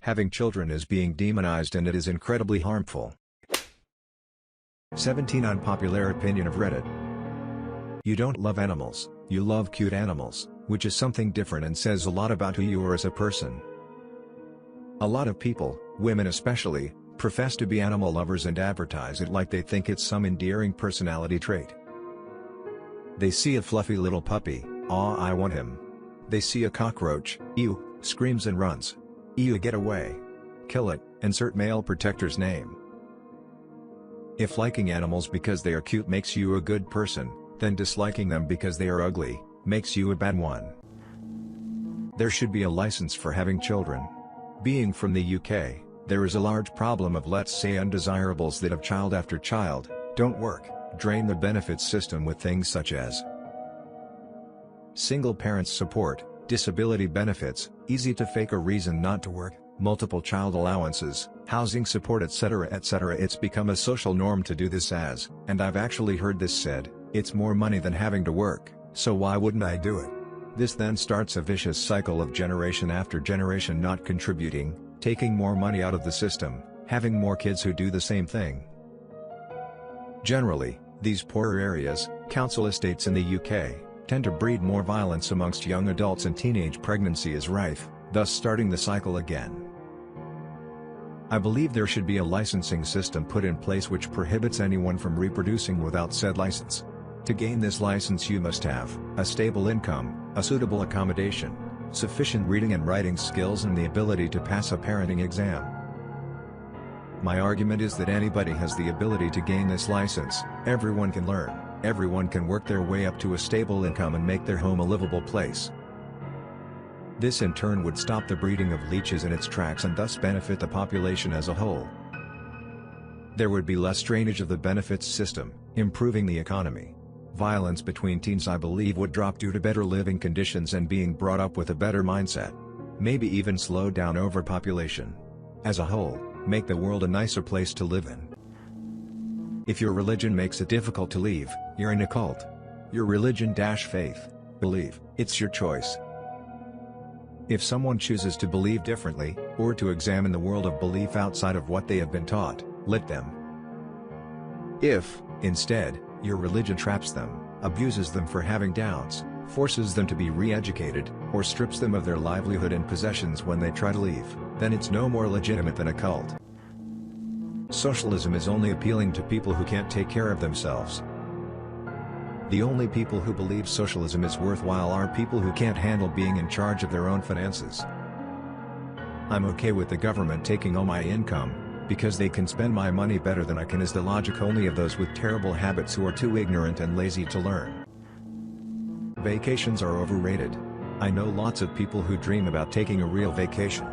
Having children is being demonized and it is incredibly harmful. 17 Unpopular opinion of Reddit. You don't love animals, you love cute animals, which is something different and says a lot about who you are as a person. A lot of people, women especially, profess to be animal lovers and advertise it like they think it's some endearing personality trait. They see a fluffy little puppy, "Aw, I want him." They see a cockroach, "Ew," screams and runs. "Ew, get away. Kill it," insert male protector's name. If liking animals because they are cute makes you a good person, then disliking them because they are ugly, makes you a bad one. There should be a license for having children. Being from the UK, there is a large problem of, let's say, undesirables that have child after child, don't work, drain the benefits system with things such as single parents support, disability benefits, easy to fake a reason not to work, multiple child allowances, housing support, etc. etc. It's become a social norm to do this as, and I've actually heard this said, it's more money than having to work, so why wouldn't I do it? This then starts a vicious cycle of generation after generation not contributing, taking more money out of the system, having more kids who do the same thing. Generally, these poorer areas, council estates in the UK, tend to breed more violence amongst young adults and teenage pregnancy is rife, thus starting the cycle again. I believe there should be a licensing system put in place which prohibits anyone from reproducing without said license. To gain this license you must have a stable income, a suitable accommodation, sufficient reading and writing skills and the ability to pass a parenting exam. My argument is that anybody has the ability to gain this license, everyone can learn, everyone can work their way up to a stable income and make their home a livable place. This in turn would stop the breeding of leeches in its tracks and thus benefit the population as a whole. There would be less drainage of the benefits system, improving the economy. Violence between teens I believe would drop due to better living conditions and being brought up with a better mindset. Maybe even slow down overpopulation. As a whole, make the world a nicer place to live in. If your religion makes it difficult to leave, you're in a cult. Your religion-faith, believe, it's your choice. If someone chooses to believe differently, or to examine the world of belief outside of what they have been taught, let them. If, instead, your religion traps them, abuses them for having doubts, forces them to be re-educated, or strips them of their livelihood and possessions when they try to leave, then it's no more legitimate than a cult. Socialism is only appealing to people who can't take care of themselves. The only people who believe socialism is worthwhile are people who can't handle being in charge of their own finances. I'm okay with the government taking all my income, because they can spend my money better than I can is the logic only of those with terrible habits who are too ignorant and lazy to learn. Vacations are overrated. I know lots of people who dream about taking a real vacation.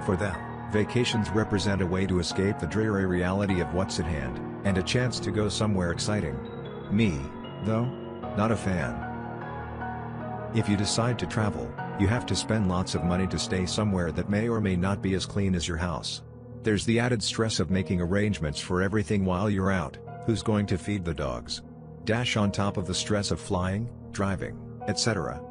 For them, vacations represent a way to escape the dreary reality of what's at hand, and a chance to go somewhere exciting. Me, though, not a fan. If you decide to travel, you have to spend lots of money to stay somewhere that may or may not be as clean as your house. There's the added stress of making arrangements for everything while you're out, who's going to feed the dogs? On top of the stress of flying, driving, etc.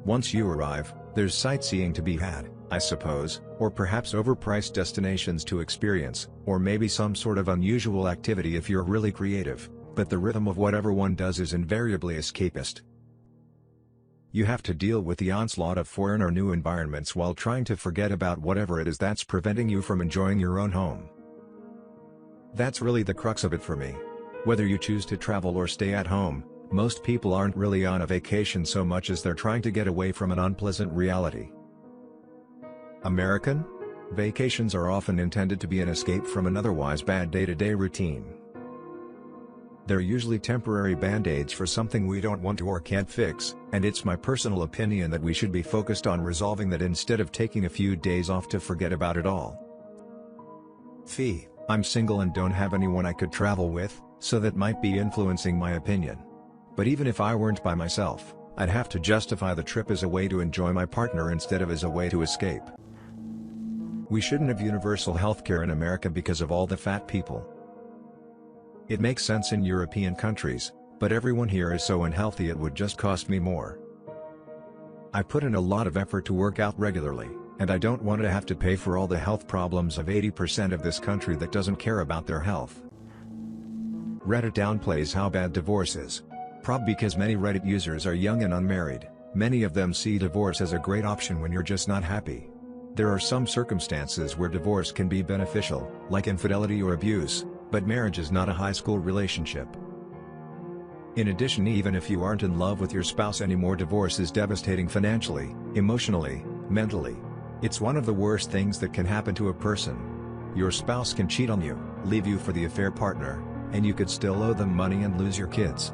Once you arrive, there's sightseeing to be had, I suppose, or perhaps overpriced destinations to experience, or maybe some sort of unusual activity if you're really creative, but the rhythm of whatever one does is invariably escapist. You have to deal with the onslaught of foreign or new environments while trying to forget about whatever it is that's preventing you from enjoying your own home. That's really the crux of it for me. Whether you choose to travel or stay at home, most people aren't really on a vacation so much as they're trying to get away from an unpleasant reality. American? Vacations are often intended to be an escape from an otherwise bad day-to-day routine. They're usually temporary band-aids for something we don't want to or can't fix, and it's my personal opinion that we should be focused on resolving that instead of taking a few days off to forget about it all. I'm single and don't have anyone I could travel with, so that might be influencing my opinion. But even if I weren't by myself, I'd have to justify the trip as a way to enjoy my partner instead of as a way to escape. We shouldn't have universal healthcare in America because of all the fat people. It makes sense in European countries, but everyone here is so unhealthy it would just cost me more. I put in a lot of effort to work out regularly, And I don't want to have to pay for all the health problems of 80% of this country that doesn't care about their health. Reddit downplays how bad divorce is. Because many Reddit users are young and unmarried, many of them see divorce as a great option when you're just not happy. There are some circumstances where divorce can be beneficial, like infidelity or abuse, but marriage is not a high school relationship. In addition, even if you aren't in love with your spouse anymore, divorce is devastating financially, emotionally, mentally. It's one of the worst things that can happen to a person. Your spouse can cheat on you, leave you for the affair partner, and you could still owe them money and lose your kids.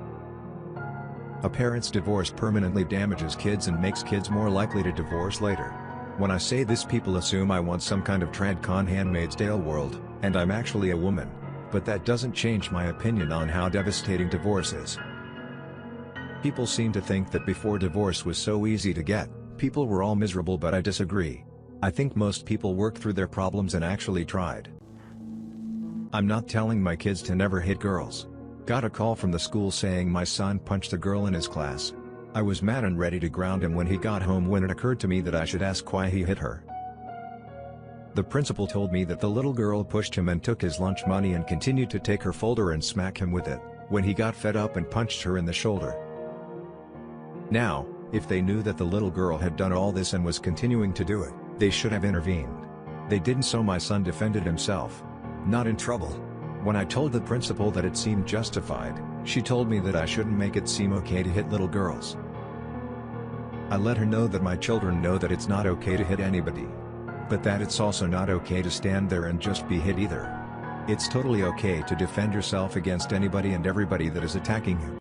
A parent's divorce permanently damages kids and makes kids more likely to divorce later. When I say this, people assume I want some kind of tradcon Handmaid's Tale world, and I'm actually a woman. But that doesn't change my opinion on how devastating divorce is. People seem to think that before divorce was so easy to get, people were all miserable, but I disagree. I think most people worked through their problems and actually tried. I'm not telling my kids to never hit girls. Got a call from the school saying my son punched a girl in his class. I was mad and ready to ground him when he got home, when it occurred to me that I should ask why he hit her. The principal told me that the little girl pushed him and took his lunch money and continued to take her folder and smack him with it, when he got fed up and punched her in the shoulder. Now, if they knew that the little girl had done all this and was continuing to do it, they should have intervened. They didn't, so my son defended himself. Not in trouble. When I told the principal that it seemed justified, she told me that I shouldn't make it seem okay to hit little girls. I let her know that my children know that it's not okay to hit anybody. But that it's also not okay to stand there and just be hit either. It's totally okay to defend yourself against anybody and everybody that is attacking you.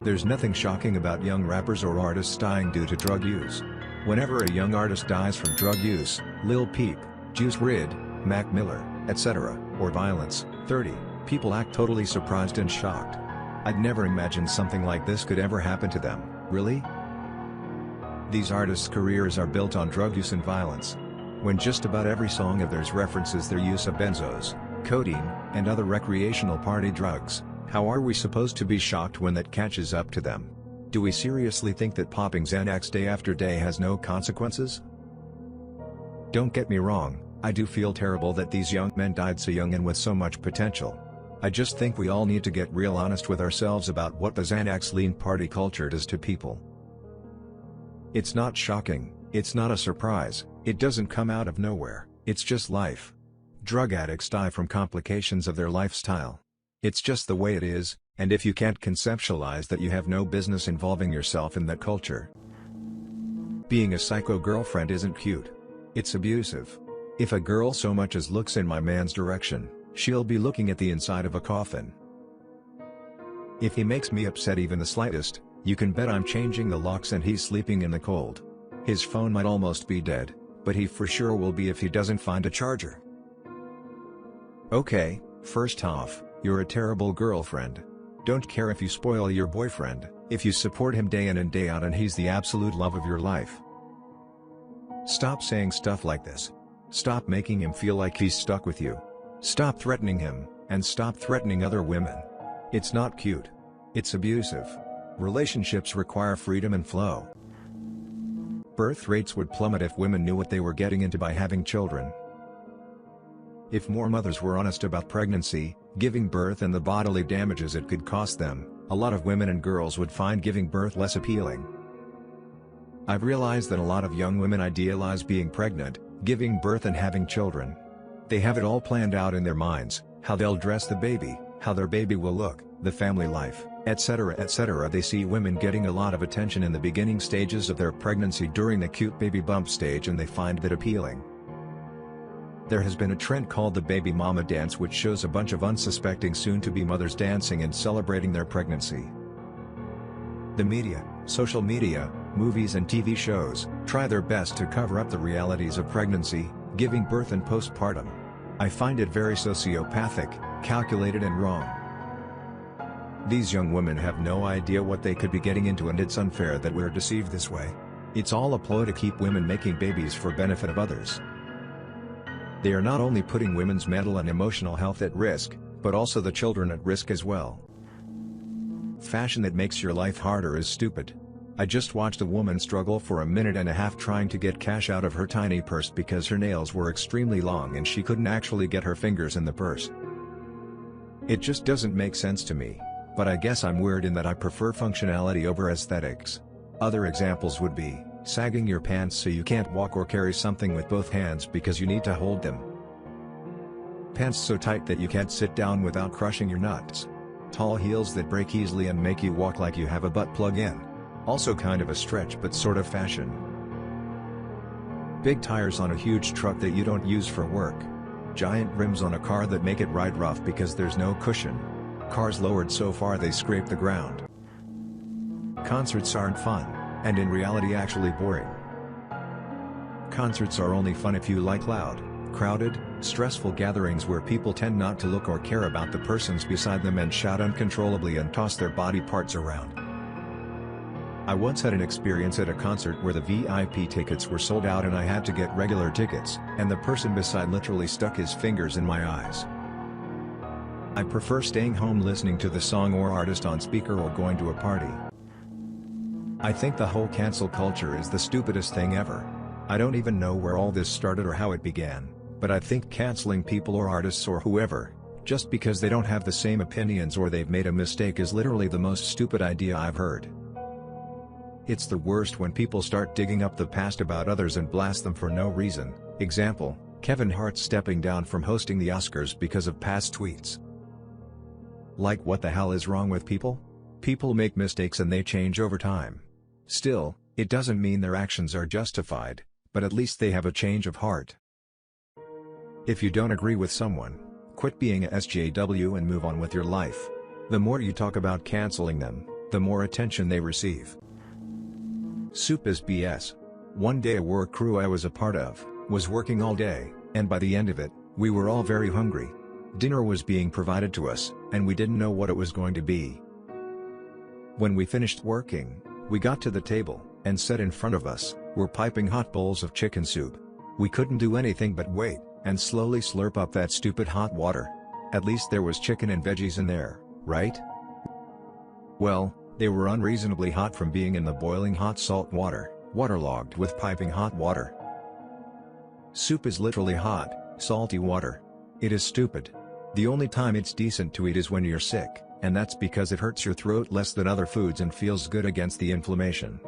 There's nothing shocking about young rappers or artists dying due to drug use. Whenever a young artist dies from drug use, Lil Peep, Juice WRLD, Mac Miller, etc., or violence, 30, people act totally surprised and shocked. I'd never imagined something like this could ever happen to them. Really? These artists' careers are built on drug use and violence. When just about every song of theirs references their use of benzos, codeine, and other recreational party drugs, how are we supposed to be shocked when that catches up to them? Do we seriously think that popping Xanax day after day has no consequences? Don't get me wrong, I do feel terrible that these young men died so young and with so much potential. I just think we all need to get real honest with ourselves about what the Xanax lean party culture does to people. It's not shocking, it's not a surprise, it doesn't come out of nowhere, it's just life. Drug addicts die from complications of their lifestyle. It's just the way it is, and if you can't conceptualize that, you have no business involving yourself in that culture. Being a psycho girlfriend isn't cute. It's abusive. If a girl so much as looks in my man's direction, she'll be looking at the inside of a coffin. If he makes me upset even the slightest, you can bet I'm changing the locks and he's sleeping in the cold. His phone might almost be dead, but he for sure will be if he doesn't find a charger. Okay, first off, you're a terrible girlfriend. Don't care if you spoil your boyfriend, if you support him day in and day out and he's the absolute love of your life. Stop saying stuff like this. Stop making him feel like he's stuck with you. Stop threatening him, and stop threatening other women. It's not cute. It's abusive. Relationships require freedom and flow. Birth rates would plummet if women knew what they were getting into by having children. If more mothers were honest about pregnancy, giving birth, and the bodily damages it could cost them, a lot of women and girls would find giving birth less appealing. I've realized that a lot of young women idealize being pregnant, giving birth and having children. They have it all planned out in their minds, how they'll dress the baby, how their baby will look, the family life, etc., etc. They see women getting a lot of attention in the beginning stages of their pregnancy during the cute baby bump stage, and they find that appealing. There has been a trend called the baby mama dance, which shows a bunch of unsuspecting soon-to-be mothers dancing and celebrating their pregnancy. The media, social media, movies and TV shows, try their best to cover up the realities of pregnancy, giving birth and postpartum. I find it very sociopathic, calculated and wrong. These young women have no idea what they could be getting into, and it's unfair that we're deceived this way. It's all a ploy to keep women making babies for benefit of others. They are not only putting women's mental and emotional health at risk, but also the children at risk as well. Fashion that makes your life harder is stupid. I just watched a woman struggle for a minute and a half trying to get cash out of her tiny purse because her nails were extremely long and she couldn't actually get her fingers in the purse. It just doesn't make sense to me, but I guess I'm weird in that I prefer functionality over aesthetics. Other examples would be, sagging your pants so you can't walk or carry something with both hands because you need to hold them. Pants so tight that you can't sit down without crushing your nuts. Tall heels that break easily and make you walk like you have a butt plug in. Also kind of a stretch but sort of fashion. Big tires on a huge truck that you don't use for work. Giant rims on a car that make it ride rough because there's no cushion. Cars lowered so far they scrape the ground. Concerts aren't fun, and in reality actually boring. Concerts are only fun if you like loud, crowded, stressful gatherings where people tend not to look or care about the persons beside them and shout uncontrollably and toss their body parts around. I once had an experience at a concert where the VIP tickets were sold out and I had to get regular tickets, and the person beside literally stuck his fingers in my eyes. I prefer staying home listening to the song or artist on speaker or going to a party. I think the whole cancel culture is the stupidest thing ever. I don't even know where all this started or how it began, but I think canceling people or artists or whoever, just because they don't have the same opinions or they've made a mistake is literally the most stupid idea I've heard. It's the worst when people start digging up the past about others and blast them for no reason. Example, Kevin Hart stepping down from hosting the Oscars because of past tweets. Like, what the hell is wrong with people? People make mistakes and they change over time. Still, it doesn't mean their actions are justified, but at least they have a change of heart. If you don't agree with someone, quit being a SJW and move on with your life. The more you talk about canceling them, the more attention they receive. Soup is BS. One day a work crew I was a part of, was working all day, and by the end of it, we were all very hungry. Dinner was being provided to us, and we didn't know what it was going to be. When we finished working, we got to the table, and set in front of us, were piping hot bowls of chicken soup. We couldn't do anything but wait, and slowly slurp up that stupid hot water. At least there was chicken and veggies in there, right? Well, they were unreasonably hot from being in the boiling hot salt water, waterlogged with piping hot water. Soup is literally hot, salty water. It is stupid. The only time it's decent to eat is when you're sick, and that's because it hurts your throat less than other foods and feels good against the inflammation.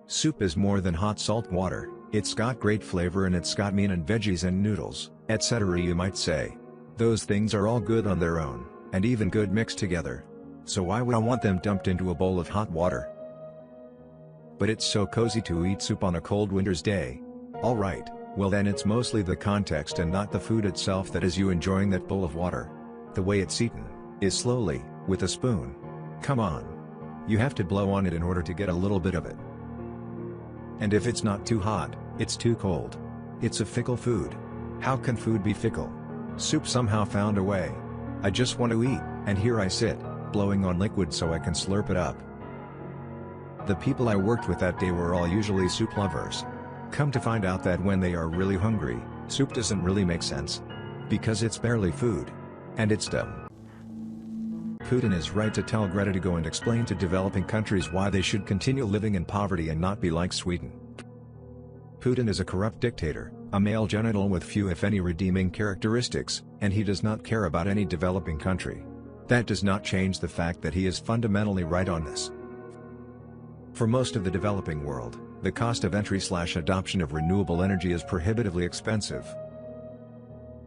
Soup is more than hot salt water. It's got great flavor and it's got meat and veggies and noodles, etc. You might say. Those things are all good on their own, and even good mixed together. So why would I want them dumped into a bowl of hot water? But it's so cozy to eat soup on a cold winter's day. Alright, well then it's mostly the context and not the food itself that is you enjoying that bowl of water. The way it's eaten, is slowly, with a spoon. Come on. You have to blow on it in order to get a little bit of it. And if it's not too hot, it's too cold. It's a fickle food. How can food be fickle? Soup somehow found a way. I just want to eat, and here I sit, blowing on liquid so I can slurp it up. The people I worked with that day were all usually soup lovers. Come to find out that when they are really hungry, soup doesn't really make sense. Because it's barely food. And it's dumb. Putin is right to tell Greta to go and explain to developing countries why they should continue living in poverty and not be like Sweden. Putin is a corrupt dictator, a male genital with few if any redeeming characteristics, and he does not care about any developing country. That does not change the fact that he is fundamentally right on this. For most of the developing world, the cost of entry/adoption of renewable energy is prohibitively expensive.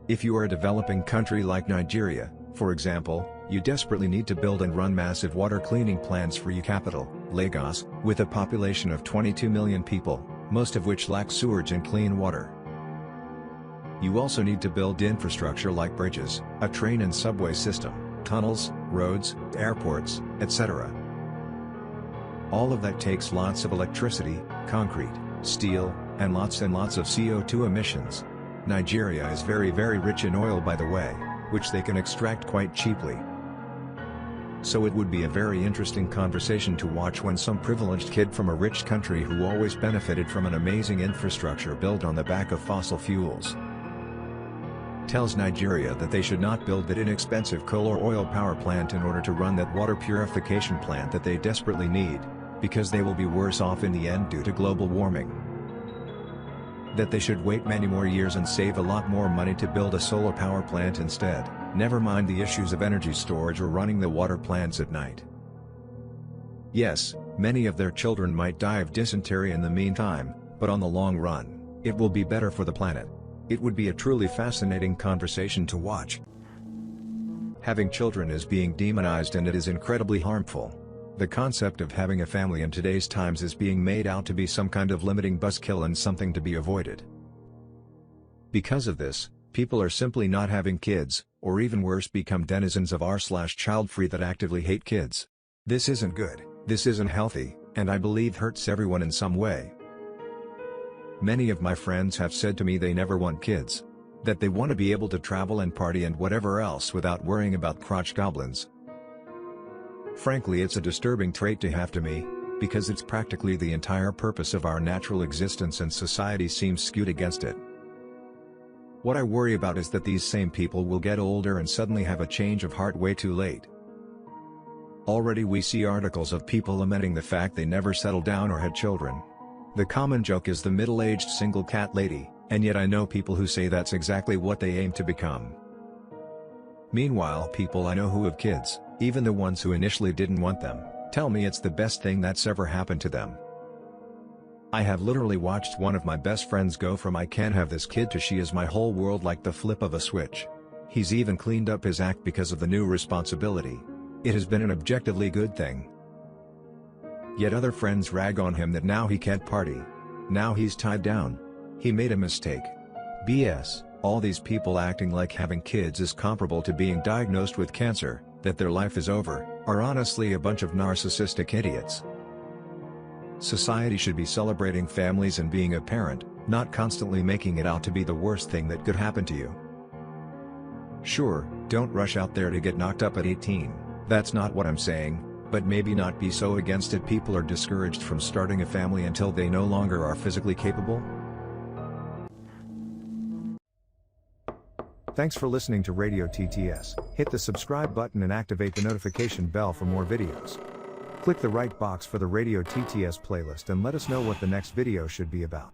If you are a developing country like Nigeria, for example, you desperately need to build and run massive water cleaning plants for your capital, Lagos, with a population of 22 million people, most of which lack sewage and clean water. You also need to build infrastructure like bridges, a train and subway system, tunnels, roads, airports, etc. All of that takes lots of electricity, concrete, steel, and lots of CO2 emissions. Nigeria is very rich in oil, by the way, which they can extract quite cheaply. So it would be a very interesting conversation to watch when some privileged kid from a rich country who always benefited from an amazing infrastructure built on the back of fossil fuels tells Nigeria that they should not build that inexpensive coal or oil power plant in order to run that water purification plant that they desperately need. because they will be worse off in the end due to global warming. That they should wait many more years and save a lot more money to build a solar power plant instead, never mind the issues of energy storage or running the water plants at night. Yes, many of their children might die of dysentery in the meantime, but on the long run, it will be better for the planet. It would be a truly fascinating conversation to watch. Having children is being demonized and it is incredibly harmful. The concept of having a family in today's times is being made out to be some kind of limiting buzzkill and something to be avoided. Because of this, people are simply not having kids, or even worse become denizens of r/child-free that actively hate kids. This isn't good, this isn't healthy, and I believe hurts everyone in some way. Many of my friends have said to me they never want kids. That they want to be able to travel and party and whatever else without worrying about crotch goblins. Frankly, it's a disturbing trait to have to me, because it's practically the entire purpose of our natural existence and society seems skewed against it. What I worry about is that these same people will get older and suddenly have a change of heart way too late. Already we see articles of people lamenting the fact they never settled down or had children. The common joke is the middle-aged single cat lady, and yet I know people who say that's exactly what they aim to become. Meanwhile, people I know who have kids, even the ones who initially didn't want them, tell me it's the best thing that's ever happened to them. I have literally watched one of my best friends go from "I can't have this kid" to "she is my whole world" like the flip of a switch. He's even cleaned up his act because of the new responsibility. It has been an objectively good thing. Yet other friends rag on him that now he can't party. Now he's tied down. He made a mistake. BS, all these people acting like having kids is comparable to being diagnosed with cancer, that their life is over, are honestly a bunch of narcissistic idiots. Society should be celebrating families and being a parent, not constantly making it out to be the worst thing that could happen to you. Sure, don't rush out there to get knocked up at 18, that's not what I'm saying, but maybe not be so against it people are discouraged from starting a family until they no longer are physically capable. Thanks for listening to Radio TTS. Hit the subscribe button and activate the notification bell for more videos. Click the right box for the Radio TTS playlist and let us know what the next video should be about.